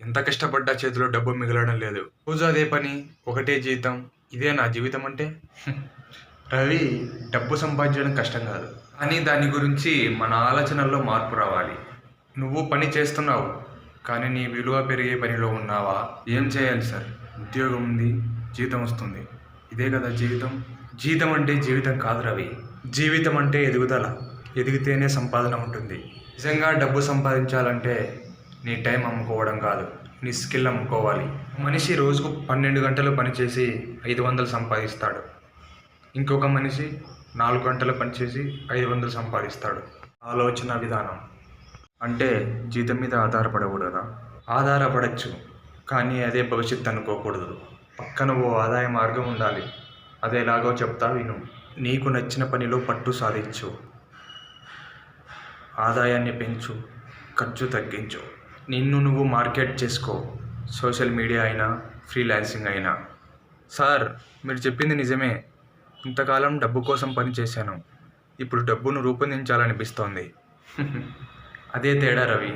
ఎంత కష్టపడ్డా చేతిలో డబ్బు మిగలడం లేదు. రోజు అదే పని, ఒకటే జీతం. ఇదే నా జీవితం అంటే? రవి, డబ్బు సంపాదించడం కష్టం కాదు. కానీ దాని గురించి మన ఆలోచనల్లో మార్పు రావాలి. నువ్వు పని చేస్తున్నావు, కానీ నీ విలువ పెరిగే పనిలో ఉన్నావా? ఏం చేయాలి సార్? ఉద్యోగం ఉంది, జీతం వస్తుంది. ఇదే కదా జీవితం? జీతం అంటే జీవితం కాదు రవి. జీవితం అంటే ఎదుగుదల. ఎదిగితేనే సంపాదన ఉంటుంది. నిజంగా డబ్బు సంపాదించాలంటే నీ టైం అమ్ముకోవడం కాదు, నీ స్కిల్ అమ్ముకోవాలి. మనిషి రోజుకు 12 గంటలు పనిచేసి 500 సంపాదిస్తాడు. ఇంకొక మనిషి 4 గంటలు పనిచేసి 500 సంపాదిస్తాడు. ఆలోచన విధానం అంటే జీతం మీద ఆధారపడకూడదా? ఆధారపడచ్చు, కానీ అదే భవిష్యత్తు అనుకోకూడదు. పక్కన ఓ ఆదాయ మార్గం ఉండాలి. అదేలాగో చెప్తా విను. నీకు నచ్చిన పనిలో పట్టు సాధించు. ఆదాయాన్ని పెంచు, ఖర్చు తగ్గించు. నిన్ను నువ్వు మార్కెట్ చేసుకో. సోషల్ మీడియా అయినా, ఫ్రీలాన్సింగ్ అయినా. సార్, మీరు చెప్పింది నిజమే. ఇంతకాలం డబ్బు కోసం పని చేశాను. ఇప్పుడు డబ్బును రూపొందించాలనిపిస్తోంది. అదే తేడా రవి.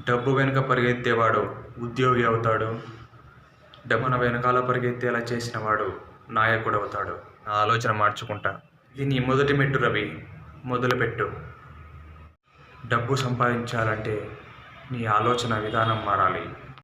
డబ్బు వెనుక పరిగెత్తేవాడు ఉద్యోగి అవుతాడు. డబ్బున వెనకాల పరిగెత్తేలా చేసిన వాడు నాయకుడు అవుతాడు. నా ఆలోచన మార్చుకుంటా. ఇది నీ మొదటి మెట్టు రవి. మొదలుపెట్టు. డబ్బు సంపాదించాలంటే నీ ఆలోచన విధానం మారాలి.